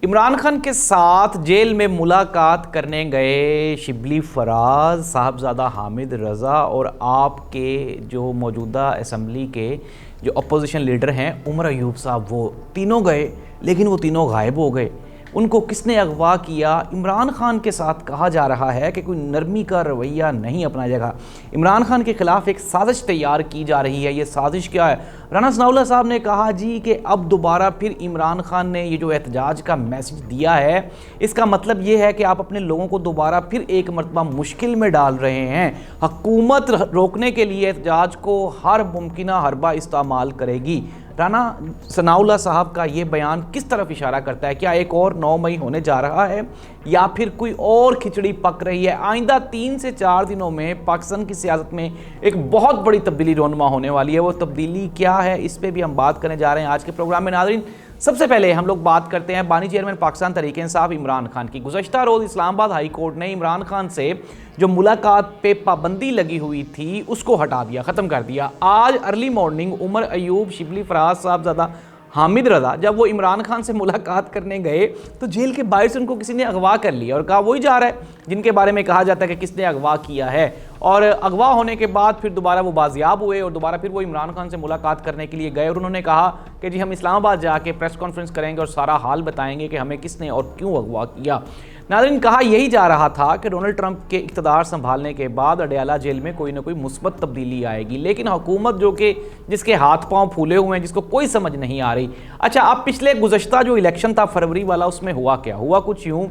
عمران خان کے ساتھ جیل میں ملاقات کرنے گئے شبلی فراز، صاحبزادہ حامد رضا اور آپ کے جو موجودہ اسمبلی کے جو اپوزیشن لیڈر ہیں عمر ایوب صاحب، وہ تینوں گئے لیکن وہ تینوں غائب ہو گئے۔ ان کو کس نے اغوا کیا؟ عمران خان کے ساتھ کہا جا رہا ہے کہ کوئی نرمی کا رویہ نہیں اپنایا جائے گا، عمران خان کے خلاف ایک سازش تیار کی جا رہی ہے۔ یہ سازش کیا ہے؟ رانا ثناء اللہ صاحب نے کہا جی کہ اب دوبارہ پھر عمران خان نے یہ جو احتجاج کا میسج دیا ہے، اس کا مطلب یہ ہے کہ آپ اپنے لوگوں کو دوبارہ پھر ایک مرتبہ مشکل میں ڈال رہے ہیں۔ حکومت روکنے کے لیے احتجاج کو ہر ممکنہ حربہ استعمال کرے گی۔ رانا ثناء اللہ صاحب کا یہ بیان کس طرف اشارہ کرتا ہے؟ کیا ایک اور 9 مئی ہونے جا رہا ہے یا پھر کوئی اور کھچڑی پک رہی ہے؟ آئندہ 3 سے 4 دنوں میں پاکستان کی سیاست میں ایک بہت بڑی تبدیلی رونما ہونے والی ہے۔ وہ تبدیلی کیا ہے، اس پہ بھی ہم بات کرنے جا رہے ہیں آج کے پروگرام میں۔ ناظرین، سب سے پہلے ہم لوگ بات کرتے ہیں بانی چیئرمین پاکستان تحریک انصاف عمران خان کی۔ گزشتہ روز اسلام آباد ہائی کورٹ نے عمران خان سے جو ملاقات پہ پابندی لگی ہوئی تھی اس کو ہٹا دیا، ختم کر دیا۔ آج ارلی مارننگ عمر ایوب، شبلی فراز، صاحبزادہ حامد رضا جب وہ عمران خان سے ملاقات کرنے گئے تو جیل کے باہر سے ان کو کسی نے اغوا کر لیا اور کہا وہی جا رہا ہے جن کے بارے میں کہا جاتا ہے کہ کس نے اغوا کیا ہے۔ اور اغوا ہونے کے بعد پھر دوبارہ وہ بازیاب ہوئے اور دوبارہ پھر وہ عمران خان سے ملاقات کرنے کے لیے گئے اور انہوں نے کہا کہ جی ہم اسلام آباد جا کے پریس کانفرنس کریں گے اور سارا حال بتائیں گے کہ ہمیں کس نے اور کیوں اغوا کیا۔ ناظرین، کہا یہی جا رہا تھا کہ ڈونلڈ ٹرمپ کے اقتدار سنبھالنے کے بعد اڈیالہ جیل میں کوئی نہ کوئی مثبت تبدیلی آئے گی، لیکن حکومت جو کہ جس کے ہاتھ پاؤں پھولے ہوئے ہیں، جس کو کوئی سمجھ نہیں آ رہی۔ اچھا، اب پچھلے گزشتہ جو الیکشن تھا فروری والا، اس میں ہوا کیا؟ ہوا کچھ یوں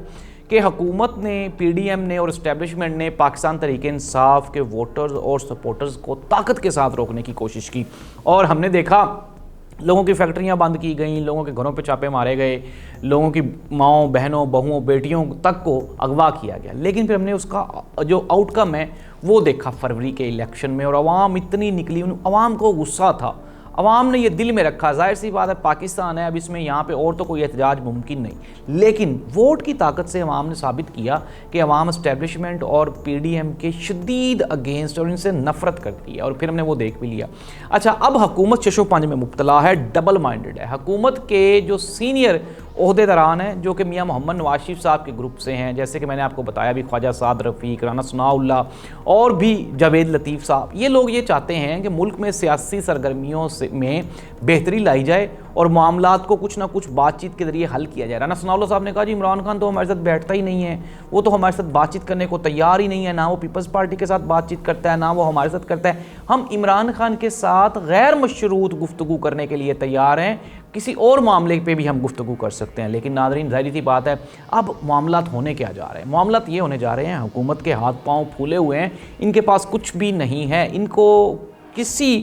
کہ حکومت نے، پی ڈی ایم نے اور اسٹیبلشمنٹ نے پاکستان تحریک انصاف کے ووٹرز اور سپورٹرز کو طاقت کے ساتھ روکنے کی کوشش کی اور ہم نے دیکھا لوگوں کی فیکٹریاں بند کی گئیں، لوگوں کے گھروں پہ چھاپے مارے گئے، لوگوں کی ماؤں، بہنوں، بہوؤں، بیٹیوں تک کو اغوا کیا گیا۔ لیکن پھر ہم نے اس کا جو آؤٹ کم ہے وہ دیکھا فروری کے الیکشن میں، اور عوام اتنی نکلی، عوام کو غصہ تھا، عوام نے یہ دل میں رکھا۔ ظاہر سی بات ہے پاکستان ہے، اب اس میں یہاں پہ اور تو کوئی احتجاج ممکن نہیں، لیکن ووٹ کی طاقت سے عوام نے ثابت کیا کہ عوام اسٹیبلشمنٹ اور پی ڈی ایم کے شدید اگینسٹ اور ان سے نفرت کرتی ہے، اور پھر ہم نے وہ دیکھ بھی لیا۔ اچھا، اب حکومت چش و پنج میں مبتلا ہے، ڈبل مائنڈڈ ہے۔ حکومت کے جو سینئر عہدے داران ہیں جو کہ میاں محمد نواز شریف صاحب کے گروپ سے ہیں، جیسے کہ میں نے آپ کو بتایا بھی، خواجہ سعد رفیق، رانا ثناء اللہ اور بھی جاوید لطیف صاحب، یہ لوگ یہ چاہتے ہیں کہ ملک میں سیاسی سرگرمیوں میں بہتری لائی جائے اور معاملات کو کچھ نہ کچھ بات چیت کے ذریعے حل کیا جائے۔ رانا ثناء اللہ صاحب نے کہا جی عمران خان تو ہمارے ساتھ بیٹھتا ہی نہیں ہے، وہ تو ہمارے ساتھ بات چیت کرنے کو تیار ہی نہیں ہے، نہ وہ پیپلز پارٹی کے ساتھ بات چیت کرتا ہے، نہ وہ ہمارے ساتھ کرتا ہے۔ ہم عمران خان کے ساتھ غیر مشروط گفتگو کرنے کے لیے تیار ہیں، کسی اور معاملے پہ بھی ہم گفتگو کر سکتے ہیں۔ لیکن ناظرین، ظاہر سی بات ہے اب معاملات ہونے کیا جا رہے ہیں؟ معاملات یہ ہونے جا رہے ہیں حکومت کے ہاتھ پاؤں پھولے ہوئے ہیں، ان کے پاس کچھ بھی نہیں ہے، ان کو کسی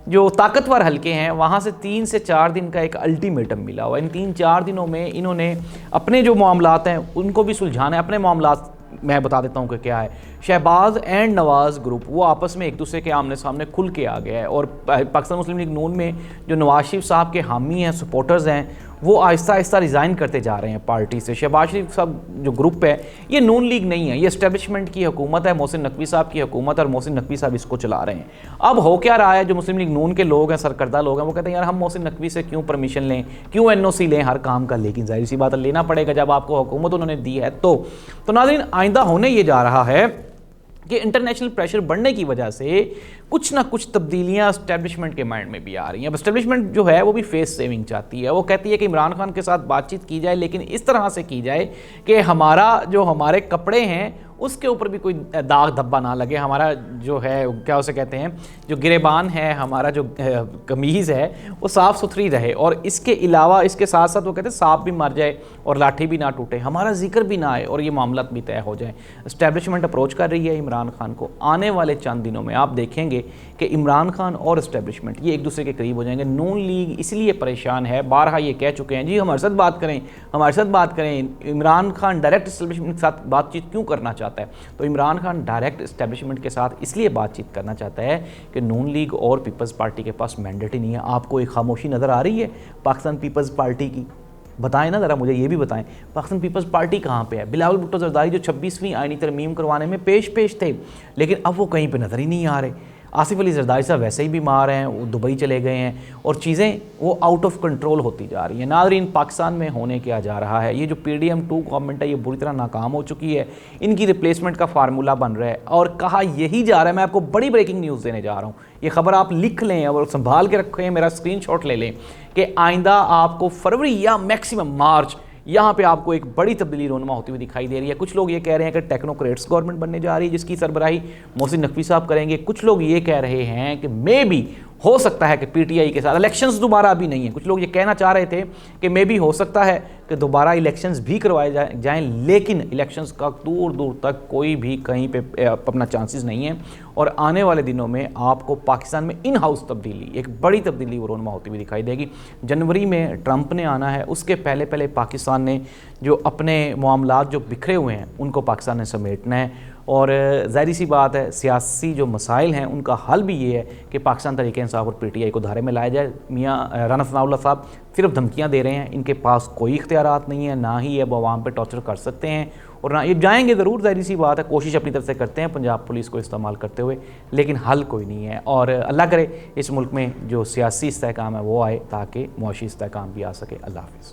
جو طاقتور حلقے ہیں وہاں سے 3 سے 4 دن کا ایک الٹیمیٹم ملا ہوا۔ ان 3-4 دنوں میں انہوں نے اپنے جو معاملات ہیں ان کو بھی سلجھانا ہے۔ اپنے معاملات میں بتا دیتا ہوں کہ کیا ہے۔ شہباز اینڈ نواز گروپ وہ آپس میں ایک دوسرے کے آمنے سامنے کھل کے آ گیا ہے، اور پاکستان مسلم لیگ نون میں جو نواز شریف صاحب کے حامی ہیں، سپورٹرز ہیں، وہ آہستہ آہستہ ریزائن کرتے جا رہے ہیں پارٹی سے۔ شہباز شریف صاحب جو گروپ ہے یہ نون لیگ نہیں ہے، یہ اسٹیبلشمنٹ کی حکومت ہے، محسن نقوی صاحب کی حکومت، اور محسن نقوی صاحب اس کو چلا رہے ہیں۔ اب ہو کیا رہا ہے، جو مسلم لیگ نون کے لوگ ہیں، سرکردہ لوگ ہیں، وہ کہتے ہیں یار ہم محسن نقوی سے کیوں پرمیشن لیں، کیوں این او سی لیں ہر کام کا، لیکن ظاہر سی بات ہے لینا پڑے گا جب آپ کو حکومت انہوں نے دی ہے تو ناظرین، آئندہ ہونے یہ جا رہا ہے کہ انٹرنیشنل پریشر بڑھنے کی وجہ سے کچھ نہ کچھ تبدیلیاں اسٹیبلشمنٹ کے مائنڈ میں بھی آ رہی ہیں۔ اب اسٹیبلشمنٹ جو ہے وہ بھی فیس سیونگ چاہتی ہے، وہ کہتی ہے کہ عمران خان کے ساتھ بات چیت کی جائے، لیکن اس طرح سے کی جائے کہ ہمارے کپڑے ہیں اس کے اوپر بھی کوئی داغ دھبا نہ لگے، ہمارا جو ہے کیا اسے کہتے ہیں، جو گریبان ہے، ہمارا جو قمیض ہے وہ صاف ستھری رہے، اور اس کے علاوہ اس کے ساتھ ساتھ وہ کہتے ہیں سانپ بھی مر جائے اور لاٹھی بھی نہ ٹوٹے، ہمارا ذکر بھی نہ آئے اور یہ معاملات بھی طے ہو جائیں۔ اسٹیبلشمنٹ اپروچ کر رہی ہے عمران خان کو۔ آنے والے چند دنوں میں آپ دیکھیں گے کہ عمران خان اور اسٹیبلشمنٹ یہ ایک دوسرے کے قریب ہو جائیں گے۔ نون لیگ اس لیے پریشان ہے، بارہا یہ کہہ چکے ہیں جی ہمارے ساتھ بات کریں، ہمارے ساتھ بات کریں۔ عمران خان ڈائریکٹ اسٹیبلشمنٹ کے ساتھ بات چیت کیوں کرنا چاہتا ہے؟ تو عمران خان ڈائریکٹ اسٹیبلشمنٹ کے ساتھ اس لیے بات چیت کرنا چاہتا ہے کہ نون لیگ اور پیپلز پارٹی کے پاس مینڈیٹ ہی نہیں ہے۔ آپ کو ایک خاموشی نظر آ رہی ہے پاکستان پیپلز پارٹی کی؟ بتائیں نا ذرا، مجھے یہ بھی بتائیں پاکستان پیپلز پارٹی کہاں پہ ہے؟ بلاول بھٹو زرداری جو 26ویں آئینی ترمیم کروانے میں پیش تھے، لیکن اب وہ کہیں پہ نظر ہی نہیں آ رہے۔ آصف علی زرداری صاحب ویسے ہی بیمار ہیں، وہ دبئی چلے گئے ہیں اور چیزیں وہ آؤٹ آف کنٹرول ہوتی جا رہی ہیں۔ ناظرین، پاکستان میں ہونے کیا جا رہا ہے، یہ جو PDM2 گورنمنٹ ہے یہ بری طرح ناکام ہو چکی ہے، ان کی ریپلیسمنٹ کا فارمولہ بن رہا ہے اور کہا یہی جا رہا ہے، میں آپ کو بڑی بریکنگ نیوز دینے جا رہا ہوں، یہ خبر آپ لکھ لیں اور سنبھال کے رکھیں، میرا اسکرین شاٹ لے لیں کہ آئندہ آپ کو فروری یا میکسیمم مارچ یہاں پہ آپ کو ایک بڑی تبدیلی رونما ہوتی ہوئی دکھائی دے رہی ہے۔ کچھ لوگ یہ کہہ رہے ہیں کہ ٹیکنوکریٹس گورنمنٹ بننے جا رہی ہے جس کی سربراہی محسن نقوی صاحب کریں گے، کچھ لوگ یہ کہہ رہے ہیں کہ مے بی ہو سکتا ہے کہ PTI کے ساتھ الیکشنز دوبارہ ابھی نہیں ہیں، کچھ لوگ یہ کہنا چاہ رہے تھے کہ مے بی ہو سکتا ہے کہ دوبارہ الیکشنز بھی کروائے جائیں، لیکن الیکشنز کا دور دور تک کوئی بھی کہیں پہ اپنا چانسز نہیں ہیں اور آنے والے دنوں میں آپ کو پاکستان میں ان ہاؤس تبدیلی، ایک بڑی تبدیلی رونما ہوتی ہوئی دکھائی دے گی۔ جنوری میں ٹرمپ نے آنا ہے، اس کے پہلے پاکستان نے جو اپنے معاملات جو بکھرے ہوئے ہیں ان کو پاکستان نے سمیٹنا ہے اور ظاہری سی بات ہے سیاسی جو مسائل ہیں ان کا حل بھی یہ ہے کہ پاکستان تحریک انصاف اور PTI کو دھارے میں لایا جائے۔ میاں رانا ثناء اللہ صاحب صرف دھمکیاں دے رہے ہیں، ان کے پاس کوئی اختیارات نہیں ہیں، نہ ہی اب عوام پہ ٹارچر کر سکتے ہیں اور نہ یہ جائیں گے ضرور، ظاہری سی بات ہے، کوشش اپنی طرف سے کرتے ہیں پنجاب پولیس کو استعمال کرتے ہوئے، لیکن حل کوئی نہیں ہے اور اللہ کرے اس ملک میں جو سیاسی استحکام ہے وہ آئے تاکہ معاشی استحکام بھی آ سکے۔ اللہ حافظ۔